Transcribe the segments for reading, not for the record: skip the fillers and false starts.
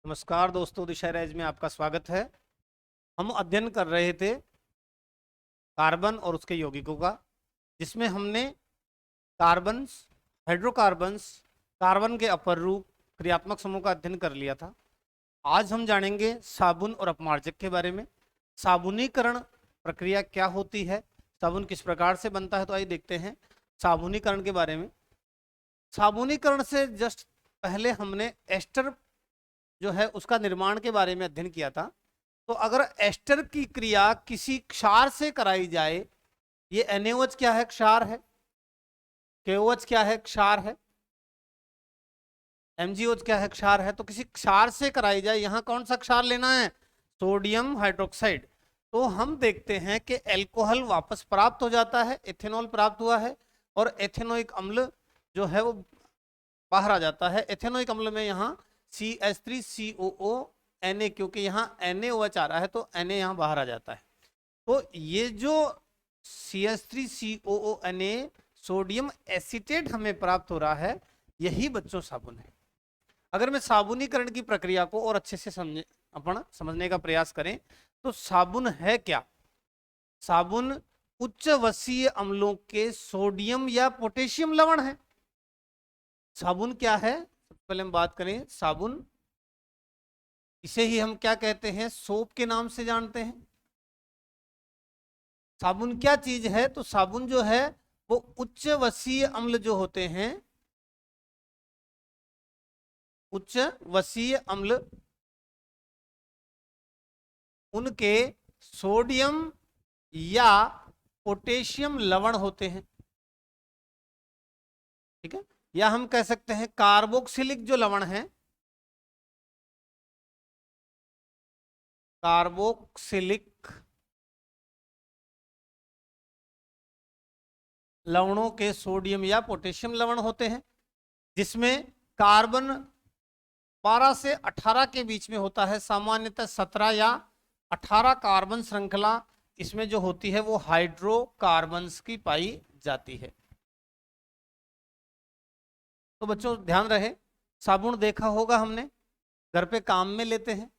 नमस्कार दोस्तों, दिशा राइज में आपका स्वागत है। हम अध्ययन कर रहे थे कार्बन और उसके यौगिकों का, जिसमें हमने कार्बन्स, हाइड्रोकार्बन्स, कार्बन के अपर रूप, क्रियात्मक समूह का अध्ययन कर लिया था। आज हम जानेंगे साबुन और अपमार्जक के बारे में। साबुनीकरण प्रक्रिया क्या होती है, साबुन किस प्रकार से बनता है, तो आइए देखते हैं साबुनीकरण के बारे में। साबुनीकरण से जस्ट पहले हमने एस्टर जो है उसका निर्माण के बारे में अध्ययन किया था। तो अगर एस्टर की क्रिया किसी क्षार से कराई जाए, ये NaOH क्या है? क्षार है। KOH क्या है? क्षार है। MgOH क्या है? क्षार है। तो किसी क्षार से कराई जाए, यहां कौन सा क्षार लेना है? Sodium hydroxide. तो हम देखते हैं कि एल्कोहल वापस प्राप्त हो जाता है, एथेनॉल प्राप्त हुआ है, और एथेनोइक अम्ल जो है वो बाहर आ जाता है। एथेनोइक अम्ल में यहाँ CH3COO Na, क्योंकि यहाँ NaOH आ रहा है तो Na यहाँ बाहर आ जाता है। तो ये जो CH3COO Na सोडियम एसीटेट हमें प्राप्त हो रहा है, यही बच्चों साबुन है। अगर मैं साबुनीकरण की प्रक्रिया को और अच्छे से समझने का प्रयास करें, तो साबुन है क्या? साबुन उच्च वसीय अम्लों के सोडियम या पोटेशियम लवण है। साबुन क्या है? सबसे पहले हम बात करें साबुन, इसे ही हम क्या कहते हैं? सोप के नाम से जानते हैं। साबुन क्या चीज है? तो साबुन जो है वो उच्च वसीय अम्ल जो होते हैं, उच्च वसीय अम्ल, उनके सोडियम या पोटेशियम लवण होते हैं। ठीक है, या हम कह सकते हैं कार्बोक्सिलिक जो लवण है, कार्बोक्सिलिक लवणों के सोडियम या पोटेशियम लवण होते हैं, जिसमें कार्बन 12 से 18 के बीच में होता है। सामान्यतः 17 या 18 कार्बन श्रृंखला इसमें जो होती है वो हाइड्रोकार्बन्स की पाई जाती है। तो बच्चों ध्यान रहे, साबुन देखा होगा हमने, घर पे काम में लेते हैं।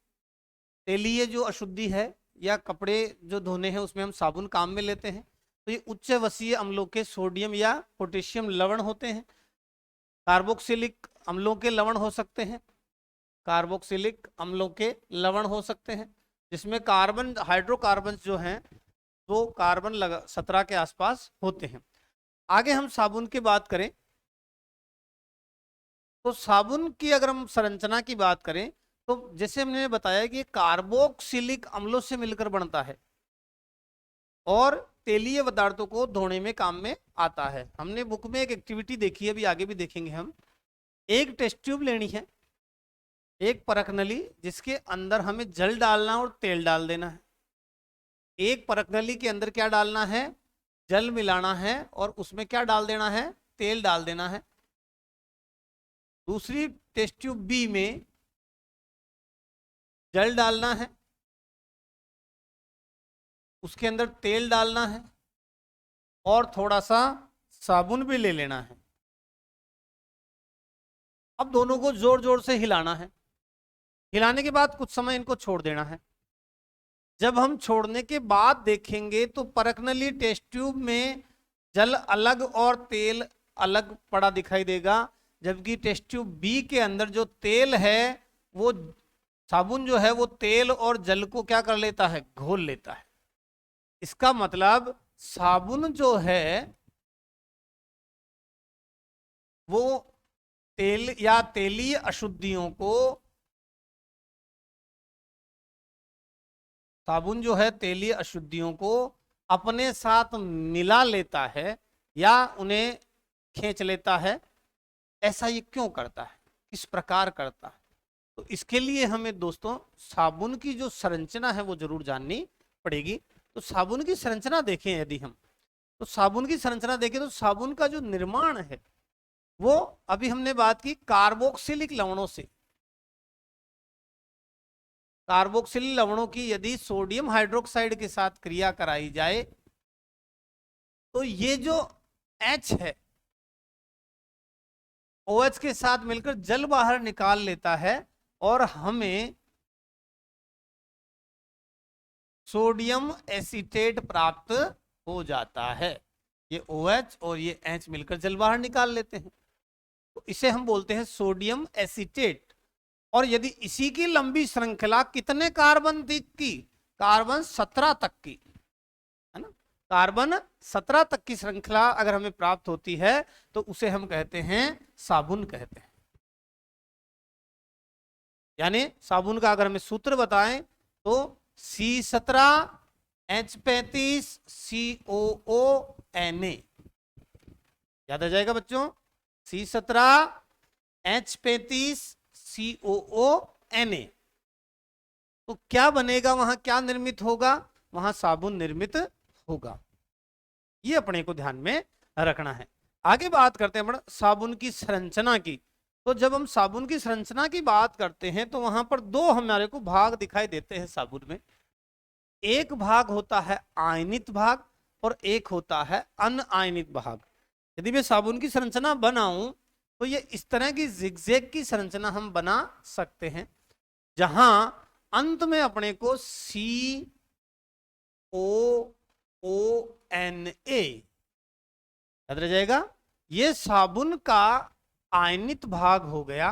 तेलीय जो अशुद्धि है या कपड़े जो धोने हैं उसमें हम साबुन काम में लेते हैं। तो ये उच्च वसीय अम्लों के सोडियम या पोटेशियम लवण होते हैं। कार्बोक्सिलिक अम्लों के लवण हो सकते हैं, कार्बोक्सिलिक अम्लों के लवण हो सकते हैं, जिसमें कार्बन, हाइड्रोकार्बन जो हैं वो कार्बन 17 के आसपास होते हैं। आगे हम साबुन की बात करें, तो साबुन की अगर हम संरचना की बात करें, तो जैसे हमने बताया कि कार्बोक्सिलिक अम्लों से मिलकर बनता है और तेलीय पदार्थों को धोने में काम में आता है। हमने बुक में एक एक्टिविटी देखी है, अभी आगे भी देखेंगे हम। एक टेस्ट ट्यूब लेनी है, एक परख नली, जिसके अंदर हमें जल डालना और तेल डाल देना है। एक परख नली के अंदर क्या डालना है? जल मिलाना है और उसमें क्या डाल देना है? तेल डाल देना है। दूसरी टेस्ट ट्यूब बी में जल डालना है, उसके अंदर तेल डालना है और थोड़ा सा साबुन भी ले लेना है। अब दोनों को जोर जोर से हिलाना है। हिलाने के बाद कुछ समय इनको छोड़ देना है। जब हम छोड़ने के बाद देखेंगे तो परख नली टेस्ट ट्यूब में जल अलग और तेल अलग पड़ा दिखाई देगा, जबकि टेस्ट ट्यूब बी के अंदर जो तेल है वो, साबुन जो है वो तेल और जल को क्या कर लेता है? घोल लेता है। इसका मतलब साबुन जो है वो तेल या तेलीय अशुद्धियों को, साबुन जो है तेलीय अशुद्धियों को अपने साथ मिला लेता है या उन्हें खींच लेता है। ऐसा ये क्यों करता है, किस प्रकार करता है? तो इसके लिए हमें दोस्तों साबुन की जो संरचना है वो जरूर जाननी पड़ेगी। तो साबुन की संरचना देखें यदि हम, तो साबुन की संरचना देखें तो साबुन का जो निर्माण है वो, अभी हमने बात की कार्बोक्सिलिक लवणों से। कार्बोक्सिलिक लवणों की यदि सोडियम हाइड्रोक्साइड के साथ क्रिया कराई जाए, तो ये जो H है OH के साथ मिलकर जल बाहर निकाल लेता है, और हमें सोडियम एसीटेट प्राप्त हो जाता है। ये OH और ये H मिलकर जल बाहर निकाल लेते हैं, तो इसे हम बोलते हैं सोडियम एसीटेट। और यदि इसी की लंबी श्रृंखला कितने कार्बन तक की, कार्बन 17 तक की, है ना, कार्बन 17 तक की श्रृंखला अगर हमें प्राप्त होती है तो उसे हम कहते हैं साबुन कहते हैं। यानी साबुन का अगर हमें सूत्र बताएं तो C17H35COO Na, याद आ जाएगा बच्चों, C17H35COO Na। तो क्या बनेगा वहां, क्या निर्मित होगा वहां, साबुन निर्मित होगा। ये अपने को ध्यान में रखना है। आगे बात करते हैं साबुन की संरचना की। तो जब हम साबुन की संरचना की बात करते हैं तो वहां पर दो हमारे को भाग दिखाई देते हैं साबुन में। एक भाग होता है आयनित भाग और एक होता है अनआयनित भाग। यदि मैं साबुन की संरचना बनाऊं तो ये इस तरह की जिगजैग की संरचना हम बना सकते हैं, जहां अंत में अपने को COONA याद रह जाएगा। ये साबुन का आयनित भाग हो गया,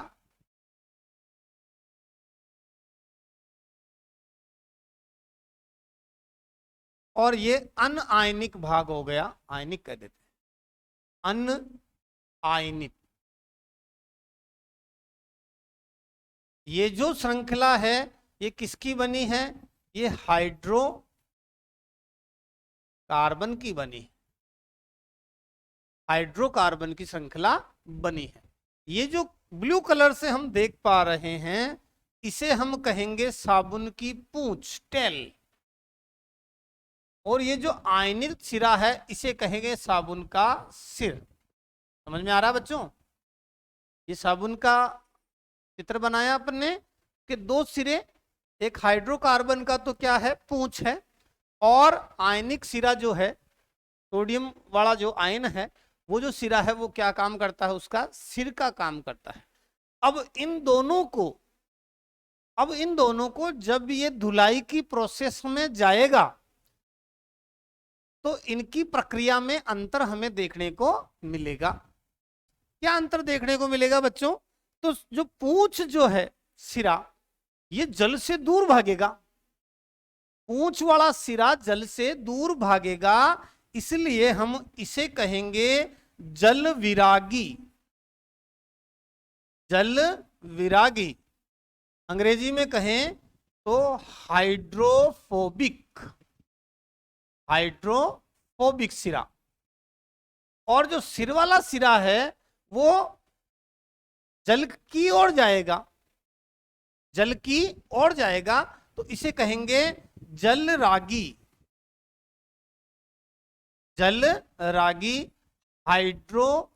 और ये अनआयनिक भाग हो गया, आयनिक कह देते हैं, अनआयनिक। ये जो श्रृंखला है ये किसकी बनी है, ये हाइड्रोकार्बन की बनी है, हाइड्रोकार्बन की श्रृंखला बनी है। ये जो ब्लू कलर से हम देख पा रहे हैं इसे हम कहेंगे साबुन की पूंछ, टेल। और ये जो आयनित सिरा है इसे कहेंगे साबुन का सिर। समझ में आ रहा है बच्चों? ये साबुन का चित्र बनाया अपन ने कि दो सिरे, एक हाइड्रोकार्बन का तो क्या है, पूंछ है, और आयनिक सिरा जो है, सोडियम वाला जो आयन है वो जो सिरा है वो क्या काम करता है, उसका सिर का काम करता है। अब इन दोनों को जब ये धुलाई की प्रोसेस में जाएगा तो इनकी प्रक्रिया में अंतर हमें देखने को मिलेगा। क्या अंतर देखने को मिलेगा बच्चों? तो जो पूंछ जो है सिरा, ये जल से दूर भागेगा, पूंछ वाला सिरा जल से दूर भागेगा, इसलिए हम इसे कहेंगे जल विरागी। जल विरागी, अंग्रेजी में कहें तो हाइड्रोफोबिक, हाइड्रोफोबिक सिरा। और जो सिर वाला सिरा है वो जल की ओर जाएगा, जल की ओर जाएगा, तो इसे कहेंगे जल रागी, जल रागी हाइड्रोफिलिक।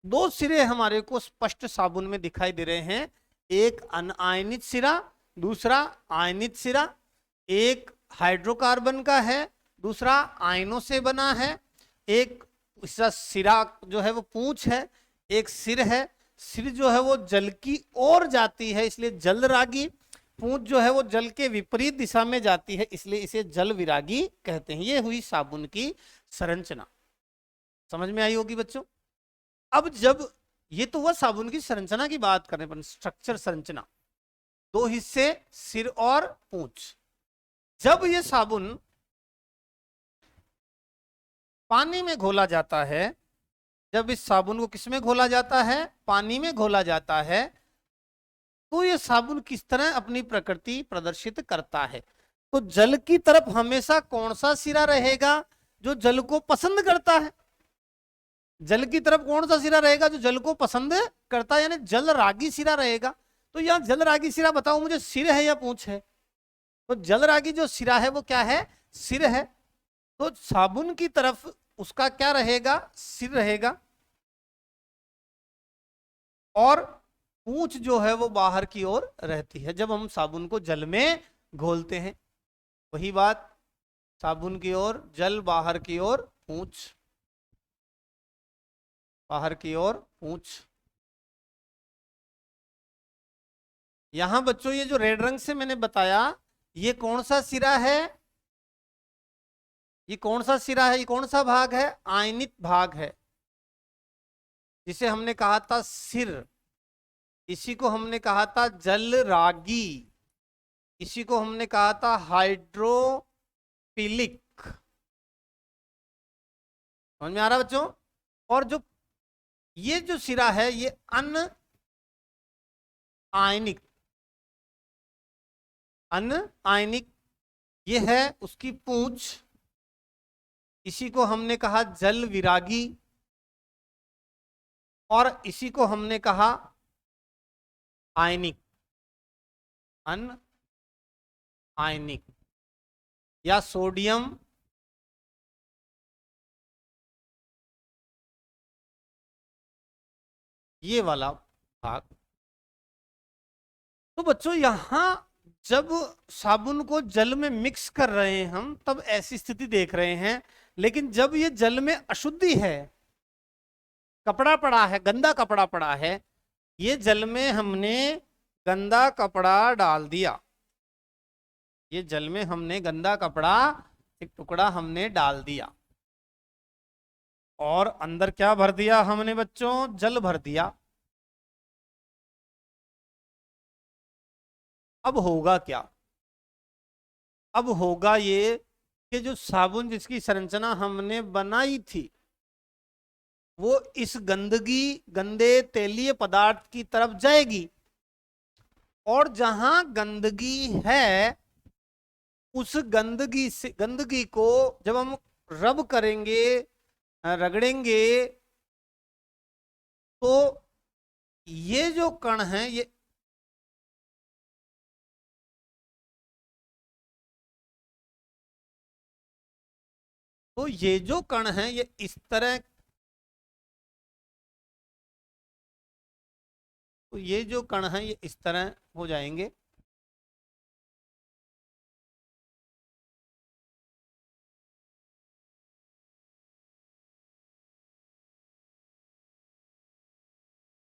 दो सिरे हमारे को स्पष्ट साबुन में दिखाई दे रहे हैं, एक अनआयनित सिरा, दूसरा आयनित सिरा। एक हाइड्रोकार्बन का है, दूसरा आयनों से बना है। एक इसका सिरा जो है वो पूंछ है, एक सिर है, सिर जो है वो जल की ओर जाती है इसलिए जल रागी, पूंछ जो है वो जल के विपरीत दिशा में जाती है इसलिए इसे जल विरागी कहते हैं। ये हुई साबुन की संरचना। समझ में आई होगी बच्चों? अब जब ये तो वह साबुन की संरचना की बात करें पर स्ट्रक्चर, संरचना, दो हिस्से सिर और पूंछ। जब ये साबुन पानी में घोला जाता है, जब इस साबुन को किसमें घोला जाता है, पानी में घोला जाता है, तो ये साबुन किस तरह अपनी प्रकृति प्रदर्शित करता है। तो जल की तरफ हमेशा कौन सा सिरा रहेगा, जो जल को पसंद करता है। जल की तरफ कौन सा सिरा रहेगा, जो जल को पसंद करता है, यानी जल रागी सिरा रहेगा। तो यहां जल रागी सिरा बताओ मुझे, सिर है या पूंछ है? तो जल रागी जो सिरा है वो क्या है, सिर है। तो साबुन की तरफ उसका क्या रहेगा, सिर रहेगा, और पूंछ जो है वो बाहर की ओर रहती है जब हम साबुन को जल में घोलते हैं। वही बात, साबुन की ओर जल, बाहर की ओर पूंछ। बाहर की ओर पूंछ। यहां बच्चों ये जो रेड रंग से मैंने बताया, ये कौन सा सिरा है, ये कौन सा सिरा है, ये कौन सा भाग है, आयनित भाग है, जिसे हमने कहा था सिर। इसी को हमने कहा था जल रागी, इसी को हमने कहा था हाइड्रोफिलिक। समझ में आ रहा बच्चों? और जो ये जो सिरा है ये अन आयनिक, अन आयनिक ये है उसकी पूंछ, इसी को हमने कहा जल विरागी, और इसी को हमने कहा आयनिक, अन आयनिक या सोडियम ये वाला भाग। तो बच्चों यहां जब साबुन को जल में मिक्स कर रहे हैं हम, तब ऐसी स्थिति देख रहे हैं। लेकिन जब ये जल में अशुद्धि है, कपड़ा पड़ा है, गंदा कपड़ा पड़ा है, ये जल में हमने गंदा कपड़ा डाल दिया, ये जल में हमने गंदा कपड़ा एक टुकड़ा हमने डाल दिया, और अंदर क्या भर दिया हमने बच्चों, जल भर दिया। अब होगा क्या, अब होगा ये कि जो साबुन जिसकी संरचना हमने बनाई थी वो इस गंदगी, गंदे तेलीय पदार्थ की तरफ जाएगी, और जहां गंदगी है उस गंदगी से, गंदगी को जब हम रब करेंगे, रगड़ेंगे, तो ये जो कण है ये तो ये जो कण है ये इस तरह, तो ये जो कण है ये इस तरह हो जाएंगे,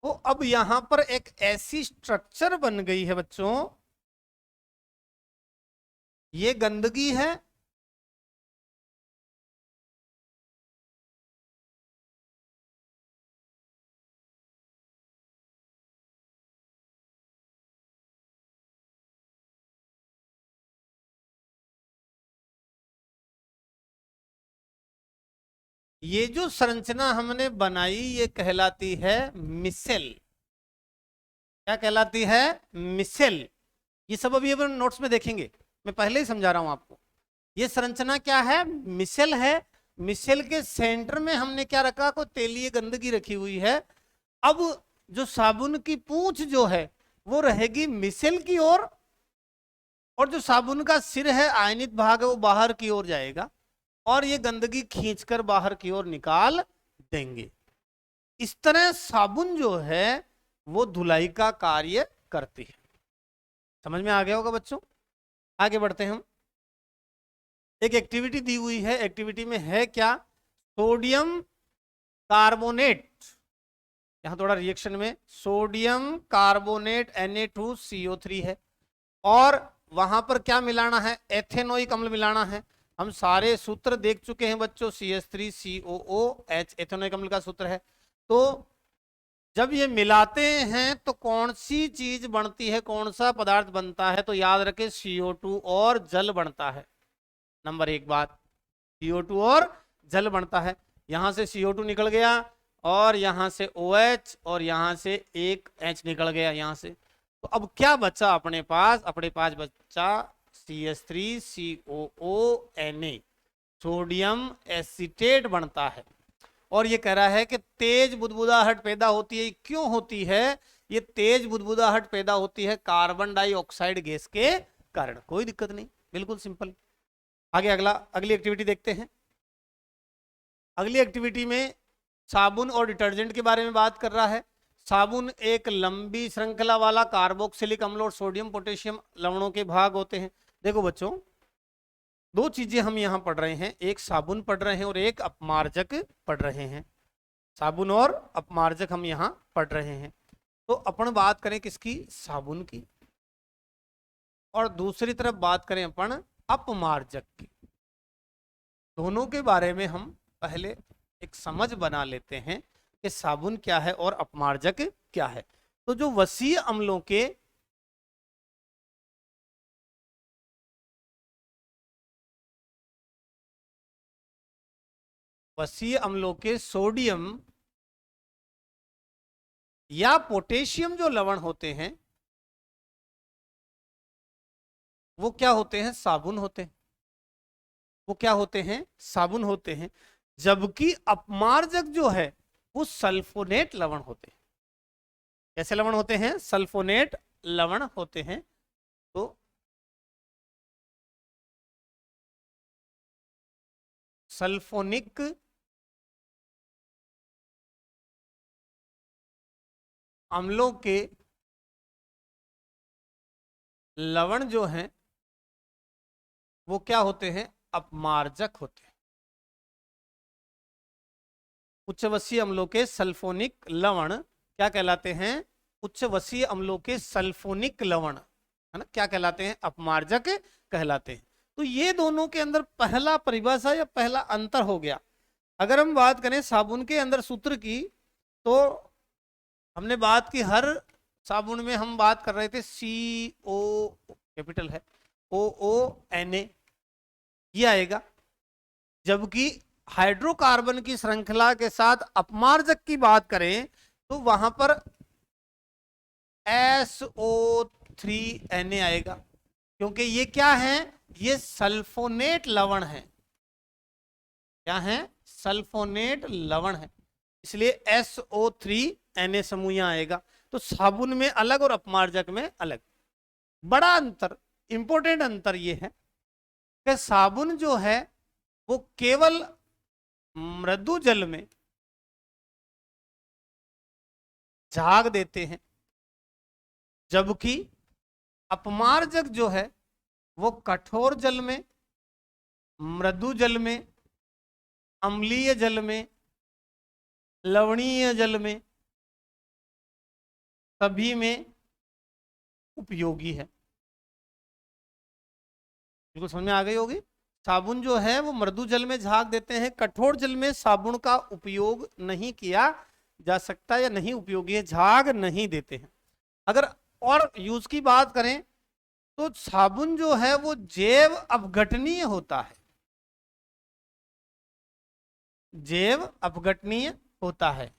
तो अब यहां पर एक ऐसी स्ट्रक्चर बन गई है बच्चों, ये गंदगी है, ये जो संरचना हमने बनाई ये कहलाती है मिसेल। क्या कहलाती है, मिसेल। ये सब अभी अपन नोट्स में देखेंगे, मैं पहले ही समझा रहा हूं आपको। ये संरचना क्या है, मिसेल है। मिसेल के सेंटर में हमने क्या रखा, को तेलीय गंदगी रखी हुई है। अब जो साबुन की पूंछ जो है वो रहेगी मिसेल की ओर, और जो साबुन का सिर है, आयनित भाग है, वो बाहर की ओर जाएगा, और ये गंदगी खींचकर बाहर की ओर निकाल देंगे। इस तरह साबुन जो है वो धुलाई का कार्य करती है। समझ में आ गया होगा बच्चों? आगे बढ़ते हैं हम। एक एक्टिविटी दी हुई है, एक्टिविटी में है क्या, सोडियम कार्बोनेट, यहां थोड़ा रिएक्शन में सोडियम कार्बोनेट Na2CO3 है, और वहां पर क्या मिलाना है, एथेनोइक अम्ल मिलाना है। हम सारे सूत्र देख चुके हैं बच्चों, CH3COOH एथेनोइक अम्ल का सूत्र है। तो जब ये मिलाते हैं तो कौन सी चीज बनती है, कौन सा पदार्थ बनता है, तो याद रखें CO2 और जल बनता है। नंबर एक बात, CO2 और जल बनता है। यहां से CO2 निकल गया, और यहां से OH, और यहां से एक H निकल गया यहां से। तो अब क्या बचा अपने पास, अपने पास बचा CH3COONA, सोडियम एसीटेट बनता है। और ये कह रहा है कि तेज बुदबुदाहट पैदा होती है। क्यों होती है ये तेज बुदबुदाहट पैदा होती है, कार्बन डाइऑक्साइड गैस के कारण। कोई दिक्कत नहीं, बिल्कुल सिंपल। आगे अगली एक्टिविटी देखते हैं। अगली एक्टिविटी में साबुन और डिटर्जेंट के बारे में बात कर रहा है। साबुन एक लंबी श्रृंखला वाला कार्बोक्सिलिक अम्ल और सोडियम पोटेशियम लवणों के भाग होते हैं। देखो बच्चों, दो चीजें हम यहां पढ़ रहे हैं, एक साबुन पढ़ रहे हैं और एक अपमार्जक पढ़ रहे हैं। साबुन और अपमार्जक हम यहाँ पढ़ रहे हैं। तो अपन बात करें किसकी, साबुन की, और दूसरी तरफ बात करें अपन अपमार्जक की। दोनों के बारे में हम पहले एक समझ बना लेते हैं कि साबुन क्या है और अपमार्जक क्या है। तो जो वसीय अम्लों के सोडियम या पोटेशियम जो लवण होते हैं वो क्या होते हैं, साबुन होते हैं। वो क्या होते हैं, साबुन होते हैं। जबकि अपमार्जक जो है वो सल्फोनेट लवण होते हैं। कैसे लवण होते हैं, सल्फोनेट लवण होते हैं। तो सल्फोनिक अम्लों के लवण जो हैं वो क्या होते हैं, अपमार्जक होते हैं। उच्चवसीय अम्लों के सल्फोनिक लवण क्या कहलाते हैं, उच्चवसीय अम्लों के सल्फोनिक लवण, है ना, क्या कहलाते हैं, अपमार्जक कहलाते हैं। तो ये दोनों के अंदर पहला परिभाषा या पहला अंतर हो गया। अगर हम बात करें साबुन के अंदर सूत्र की, तो हमने बात की हर साबुन में हम बात कर रहे थे CO कैपिटल है, OONA ये आएगा। जबकि हाइड्रोकार्बन की श्रृंखला के साथ अपमार्जक की बात करें तो वहां पर SO3Na आएगा, क्योंकि ये क्या है, ये सल्फोनेट लवण है। क्या है, सल्फोनेट लवण है, इसलिए SO3Na समूह यहां आएगा। तो साबुन में अलग और अपमार्जक में अलग। बड़ा अंतर, इंपॉर्टेंट अंतर यह है कि साबुन जो है वो केवल मृदु जल में झाग देते हैं, जबकि अपमार्जक जो है वो कठोर जल में, मृदु जल में, अम्लीय जल में, लवणीय जल में, सभी में उपयोगी है। बिल्कुल समझ में आ गई होगी। साबुन जो है वो मृदु जल में झाग देते हैं, कठोर जल में साबुन का उपयोग नहीं किया जा सकता या नहीं उपयोगी है, झाग नहीं देते हैं। अगर और यूज की बात करें तो साबुन जो है वो जैव अपघटनीय होता है, जैव अपघटनीय होता है।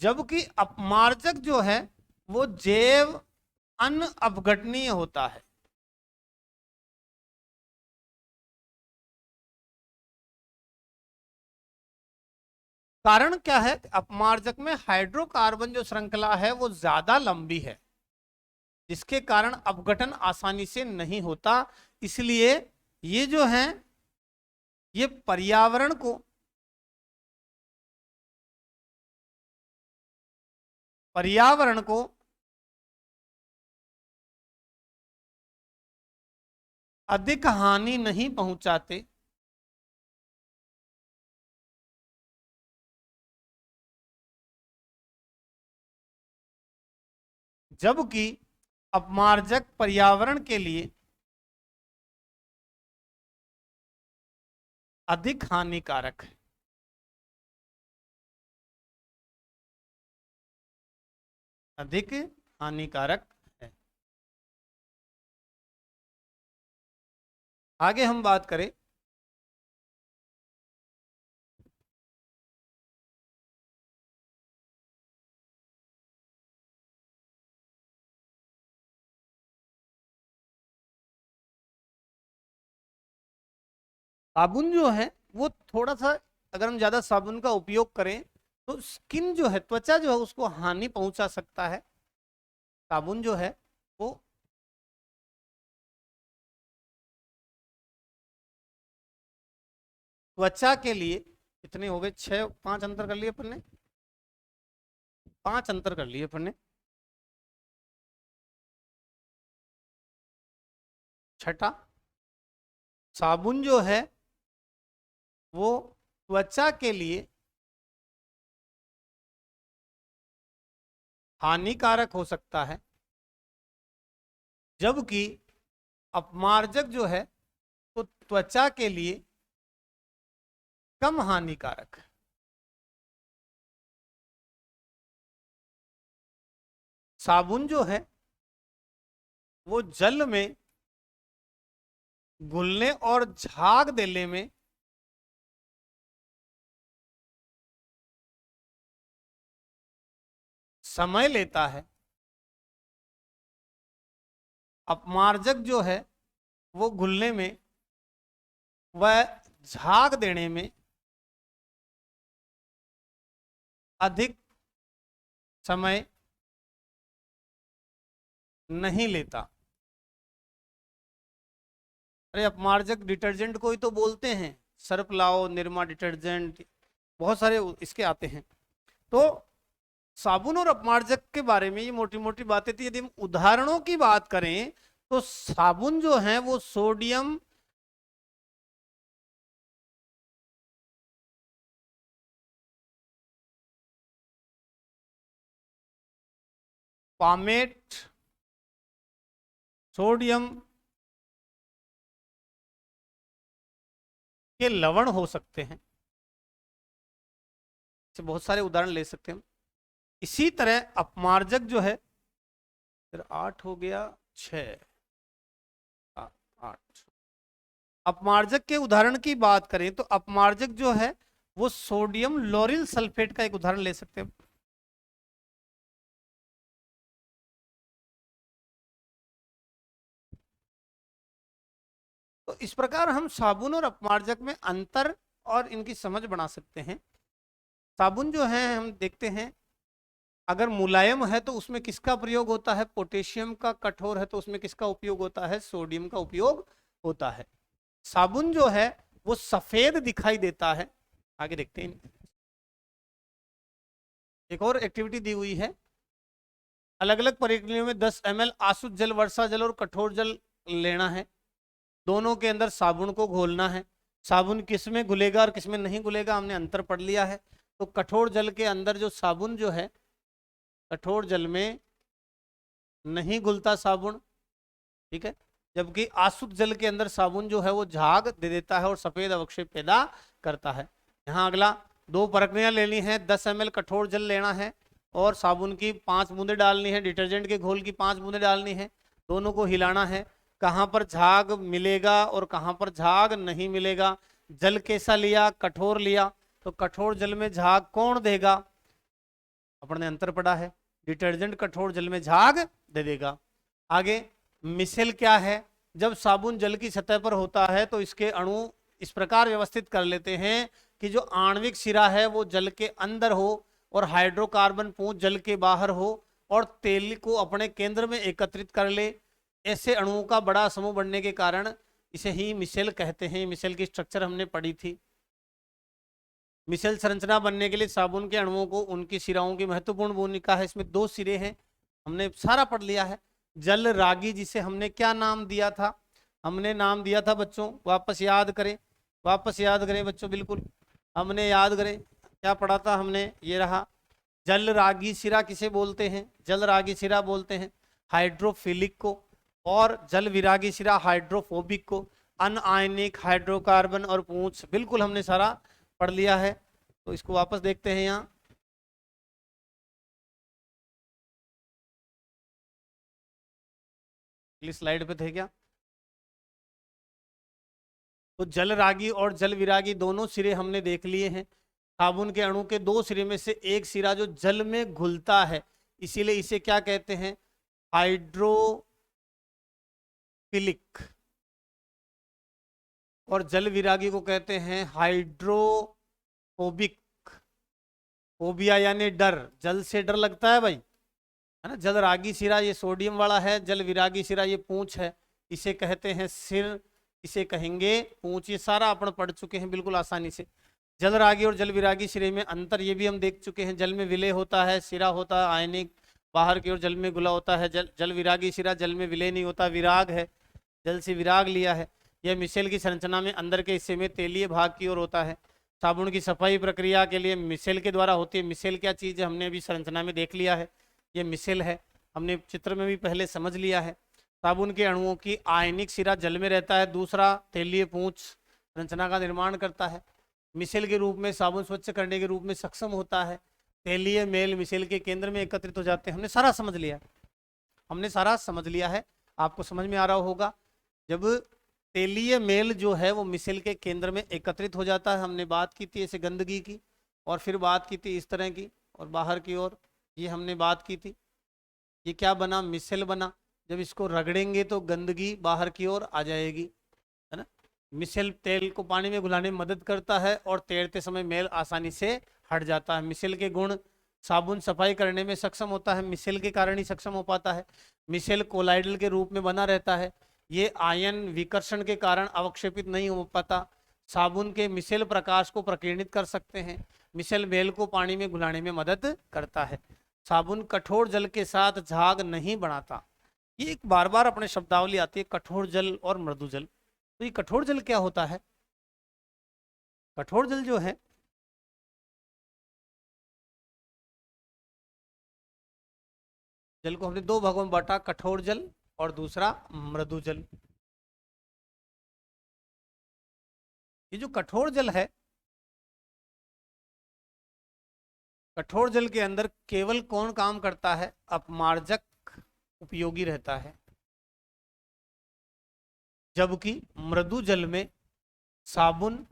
जबकि अपमार्जक जो है वो जैव अन अपघटनीय होता है। कारण क्या है, अपमार्जक में हाइड्रोकार्बन जो श्रृंखला है वो ज्यादा लंबी है, जिसके कारण अपघटन आसानी से नहीं होता। इसलिए ये जो है ये पर्यावरण को अधिक हानि नहीं पहुंचाते, जबकि अपमार्जक पर्यावरण के लिए अधिक हानिकारक है। अधिक हानिकारक है। आगे हम बात करें साबुन जो है वो थोड़ा सा, अगर हम ज्यादा साबुन का उपयोग करें तो स्किन जो है, त्वचा जो है उसको हानि पहुंचा सकता है। साबुन जो है वो त्वचा के लिए, कितने हो गए, 6 5 अंतर कर लिए अपन ने, 5 अंतर कर लिए अपन ने। छठा, साबुन जो है वो त्वचा के लिए हानिकारक हो सकता है, जबकि अपमार्जक जो है वो त्वचा के लिए कम हानिकारक है। साबुन जो है वो जल में घुलने और झाग देने में समय लेता है। अपमार्जक जो है वो घुलने में वह झाग देने में अधिक समय नहीं लेता। अरे अपमार्जक डिटर्जेंट को ही तो बोलते हैं, सर्फ लाओ, निरमा डिटर्जेंट, बहुत सारे इसके आते हैं। तो साबुन और अपमार्जक के बारे में ये मोटी मोटी बातें थी। यदि हम उदाहरणों की बात करें तो साबुन जो है वो सोडियम पामेट, सोडियम के लवण हो सकते हैं। से बहुत सारे उदाहरण ले सकते हैं। इसी तरह अपमार्जक जो है, फिर 8 हो गया, 6, 8। अपमार्जक के उदाहरण की बात करें तो अपमार्जक जो है वो सोडियम लोरिल सल्फेट का एक उदाहरण ले सकते हैं। तो इस प्रकार हम साबुन और अपमार्जक में अंतर और इनकी समझ बना सकते हैं। साबुन जो है हम देखते हैं, अगर मुलायम है तो उसमें किसका प्रयोग होता है, पोटेशियम का। कठोर है तो उसमें किसका उपयोग होता है, सोडियम का उपयोग होता है। साबुन जो है वो सफेद दिखाई देता है। आगे देखते हैं। एक और एक्टिविटी दी हुई है, अलग अलग प्रक्रियाओं में 10 ml आसुत जल, वर्षा जल और कठोर जल लेना है। दोनों के अंदर साबुन को घोलना है। साबुन किस में घुलेगा और किस में नहीं घुलेगा हमने अंतर पढ़ लिया है। तो कठोर जल के अंदर जो साबुन जो है, कठोर जल में नहीं घुलता साबुन, ठीक है। जबकि आसुत जल के अंदर साबुन जो है वो झाग दे देता है और सफेद अवक्षेप पैदा करता है। यहाँ अगला 2 प्रक्रिया लेनी है। 10 ml कठोर जल लेना है और साबुन की 5 बूंदे डालनी है, डिटर्जेंट के घोल की 5 बूंदे डालनी है। दोनों को हिलाना है। कहाँ पर झाग मिलेगा और कहाँ पर झाग नहीं मिलेगा। जल कैसा लिया, कठोर लिया, तो कठोर जल में झाग कौन देगा, अपन ने अंतर पढ़ा है। डिटर्जेंट कठोर जल में झाग दे देगा। आगे मिसेल क्या है, जब साबुन जल की सतह पर होता है तो इसके अणु इस प्रकार व्यवस्थित कर लेते हैं कि जो आणविक सिरा है वो जल के अंदर हो और हाइड्रोकार्बन पूंछ जल के बाहर हो और तेल को अपने केंद्र में एकत्रित कर ले। ऐसे अणुओं का बड़ा समूह बनने के कारण इसे ही मिसेल कहते हैं। मिसेल की स्ट्रक्चर हमने पढ़ी थी। मिसेल संरचना बनने के लिए साबुन के अणुओं को उनकी सिराओं की महत्वपूर्ण भूमिका है। इसमें 2 सिरे हैं, हमने सारा पढ़ लिया है। जल रागी, जिसे हमने क्या नाम दिया था, हमने नाम दिया था बच्चों, वापस याद करें, वापस याद करें बच्चों, बिल्कुल हमने याद करें क्या पढ़ा था हमने। ये रहा, जल रागी सिरा किसे बोलते हैं, जल रागी सिरा बोलते हैं हाइड्रोफिलिक को, और जल विरागी सिरा हाइड्रोफोबिक को। अनआयनिक, हाइड्रोकार्बन और पूंछ, बिल्कुल हमने सारा पढ़ लिया है। तो इसको वापस देखते हैं। यहाँ स्लाइड पे थे क्या। तो जल रागी और जल विरागी दोनों सिरे हमने देख लिए हैं। साबुन के अणु के 2 सिरे में से एक सिरा जो जल में घुलता है, इसीलिए इसे क्या कहते हैं, हाइड्रोफिलिक, और जल विरागी को कहते हैं हाइड्रोफोबिक। फोबिया यानी डर, जल से डर लगता है भाई, है ना। जल रागी सिरा ये सोडियम वाला है, जल विरागी सिरा ये पूंछ है, इसे कहते हैं सिर, इसे कहेंगे पूंछ। ये सारा अपन पढ़ चुके हैं बिल्कुल आसानी से। जल रागी और जल विरागी सिरे में अंतर ये भी हम देख चुके हैं। जल में विलय होता है, सिरा होता है आयनिक, बाहर की ओर जल में घुला होता है। जल विरागी सिरा जल में विलय नहीं होता, विराग है, जल से विराग लिया है। यह मिसेल की संरचना में अंदर के हिस्से में तेलीय भाग की ओर होता है। साबुन की सफाई प्रक्रिया के लिए मिसेल के द्वारा होती है। मिसेल क्या चीज़ है हमने अभी संरचना में देख लिया है। ये मिसेल है, हमने चित्र में भी पहले समझ लिया है। साबुन के अणुओं की आयनिक सिरा जल में रहता है, दूसरा तेलीय पूंछ रचना का निर्माण करता है। मिसेल के रूप में साबुन स्वच्छ करने के रूप में सक्षम होता है। तेलीय मेल मिसेल के केंद्र में एकत्रित हो जाते हैं। हमने सारा समझ लिया, हमने सारा समझ लिया है, आपको समझ में आ रहा होगा। जब तेलीय मेल जो है वो मिसेल के केंद्र में एकत्रित हो जाता है, हमने बात की थी ऐसे गंदगी की, और फिर बात की थी इस तरह की और बाहर की ओर, ये हमने बात की थी। ये क्या बना, मिसेल बना। जब इसको रगड़ेंगे तो गंदगी बाहर की ओर आ जाएगी, है ना। मिसेल तेल को पानी में घुलाने में मदद करता है और तैरते समय मेल आसानी से हट जाता है। मिसेल के गुण, साबुन सफाई करने में सक्षम होता है, मिसेल के कारण ही सक्षम हो पाता है। मिसेल कोलाइडल के रूप में बना रहता है, ये आयन विकर्षण के कारण अवक्षेपित नहीं हो पाता। साबुन के मिसेल प्रकाश को प्रकीर्णित कर सकते हैं। मिसेल मेल को पानी में घुलाने में मदद करता है। साबुन कठोर जल के साथ झाग नहीं बनाता। ये एक बार बार अपने शब्दावली आती है, कठोर जल और मृदु जल। तो ये कठोर जल क्या होता है? कठोर जल जो है, जल को हमने दो भागों में बांटा, कठोर जल और दूसरा मृदु जल। ये जो कठोर जल है, कठोर जल के अंदर केवल कौन काम करता है? अपमार्जक उपयोगी रहता है। जबकि मृदु जल में साबुन,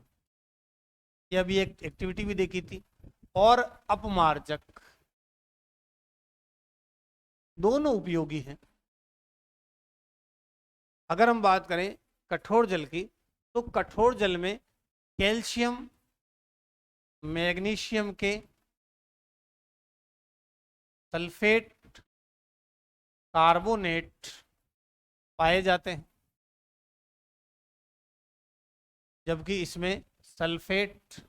यह भी एक एक्टिविटी भी देखी थी, और अपमार्जक दोनों उपयोगी हैं। अगर हम बात करें कठोर जल की, तो कठोर जल में कैल्शियम, मैग्नीशियम के सल्फेट, कार्बोनेट पाए जाते हैं। जबकि इसमें सल्फेट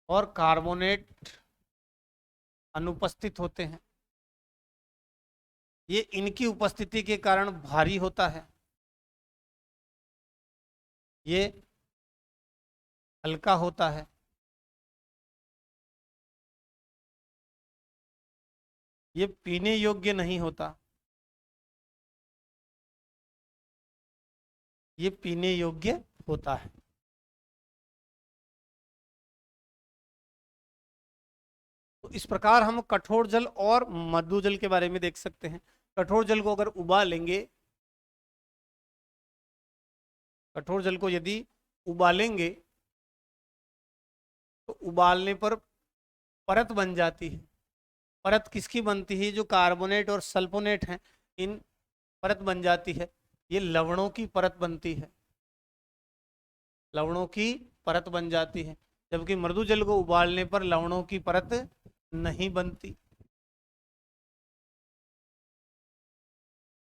और कार्बोनेट अनुपस्थित होते हैं। ये इनकी उपस्थिति के कारण भारी होता है, ये हल्का होता है। ये पीने योग्य नहीं होता, ये पीने योग्य होता है। तो इस प्रकार हम कठोर जल और मृदु जल के बारे में देख सकते हैं। कठोर जल को अगर उबालेंगे, कठोर जल को यदि उबालेंगे तो उबालने पर परत बन जाती है। परत किसकी बनती है? जो कार्बोनेट और सल्फोनेट हैं, इन परत बन जाती है। ये लवणों की परत बनती है, लवणों की परत बन जाती है। जबकि मृदु जल को उबालने पर लवणों की परत नहीं बनती,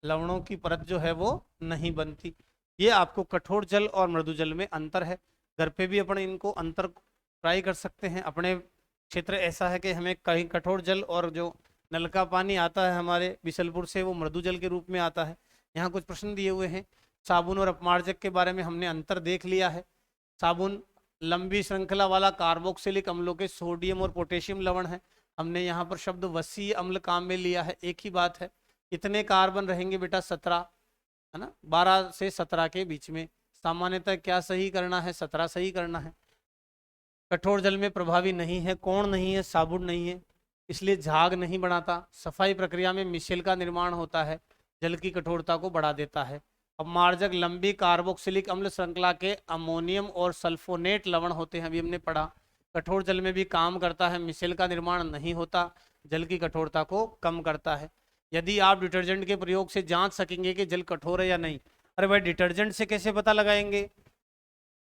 लवणों की परत जो है वो नहीं बनती। ये आपको कठोर जल और मृदु जल में अंतर है। घर पे भी अपन इनको अंतर ट्राई कर सकते हैं। अपने क्षेत्र ऐसा है कि हमें कहीं कठोर जल और जो नल का पानी आता है हमारे बिशलपुर से, वो मृदु जल के रूप में आता है। यहाँ कुछ प्रश्न दिए हुए हैं। साबुन और अपमार्जक के बारे में हमने अंतर देख लिया है। साबुन लंबी श्रृंखला वाला कार्बोक्सिलिक अम्लों के सोडियम और पोटेशियम लवण है। हमने यहाँ पर शब्द वसीय अम्ल काम में लिया है। एक ही बात है, कितने कार्बन रहेंगे बेटा? 17, है ना। 12 से 17 के बीच में। सामान्यतः क्या सही करना है? 17 सही करना है। कठोर जल में प्रभावी नहीं है, कौन नहीं है? साबुन नहीं है, इसलिए झाग नहीं बनाता। सफाई प्रक्रिया में मिशेल का निर्माण होता है, जल की कठोरता को बढ़ा देता है। अपमार्जक लंबी कार्बोक्सिलिक अम्ल श्रृंखला के अमोनियम और सल्फोनेट लवण होते हैं, अभी हमने पढ़ा। कठोर जल में भी काम करता है, मिशेल का निर्माण नहीं होता, जल की कठोरता को कम करता है। यदि आप डिटर्जेंट के प्रयोग से जांच सकेंगे कि जल कठोर है या नहीं। अरे भाई, डिटर्जेंट से कैसे पता लगाएंगे?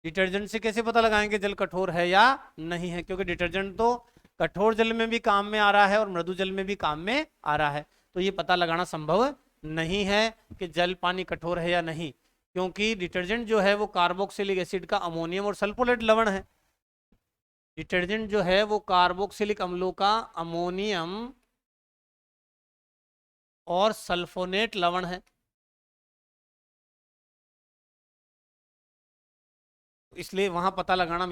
डिटर्जेंट से कैसे पता लगाएंगे जल कठोर है या नहीं है? क्योंकि डिटर्जेंट तो कठोर जल में भी काम में आ रहा है और मृदु जल में भी काम में आ रहा है। तो ये पता लगाना संभव नहीं है कि जल पानी कठोर है या नहीं, क्योंकि डिटर्जेंट जो है वो कार्बोक्सिलिक एसिड का अमोनियम और सल्फोनेट लवण है। डिटर्जेंट जो है वो कार्बोक्सिलिक अम्लों का अमोनियम और सल्फोनेट लवण है। इसलिए वहां पता लगाना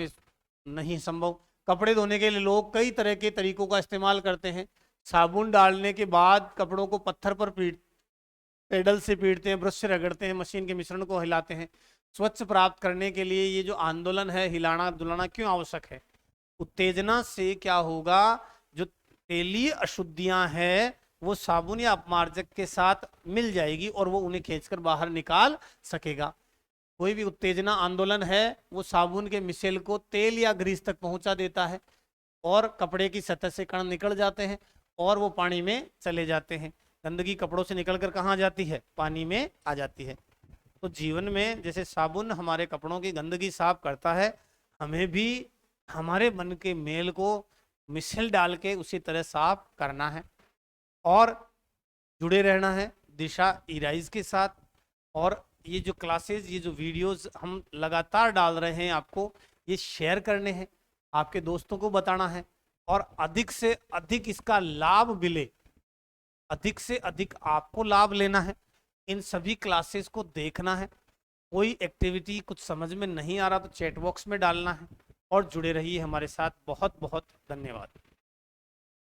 नहीं संभव। कपड़े धोने के लिए लोग कई तरह के तरीकों का इस्तेमाल करते हैं। साबुन डालने के बाद कपड़ों को पत्थर पर पेडल से पीटते हैं, ब्रश से रगड़ते हैं, मशीन के मिश्रण को हिलाते हैं। स्वच्छ प्राप्त करने के लिए ये जो आंदोलन है, हिलाना डुलाना क्यों आवश्यक है? उत्तेजना से क्या होगा, जो तेलीय अशुद्धियां हैं वो साबुन या अपमार्जक के साथ मिल जाएगी और वो उन्हें खींचकर बाहर निकाल सकेगा। कोई भी उत्तेजना आंदोलन है वो साबुन के मिसेल को तेल या ग्रीस तक पहुंचा देता है और कपड़े की सतह से कण निकल जाते हैं और वो पानी में चले जाते हैं। गंदगी कपड़ों से निकलकर कहाँ जाती है? पानी में आ जाती है। तो जीवन में जैसे साबुन हमारे कपड़ों की गंदगी साफ करता है, हमें भी हमारे मन के मेल को मिसल डाल के उसी तरह साफ करना है और जुड़े रहना है दिशा इराइज के साथ। और ये जो क्लासेस, ये जो वीडियोस हम लगातार डाल रहे हैं, आपको ये शेयर करने हैं, आपके दोस्तों को बताना है और अधिक से अधिक इसका लाभ मिले, अधिक से अधिक आपको लाभ लेना है। इन सभी क्लासेस को देखना है। कोई एक्टिविटी कुछ समझ में नहीं आ रहा तो चैट बॉक्स में डालना है और जुड़े रहिए हमारे साथ। बहुत बहुत धन्यवाद।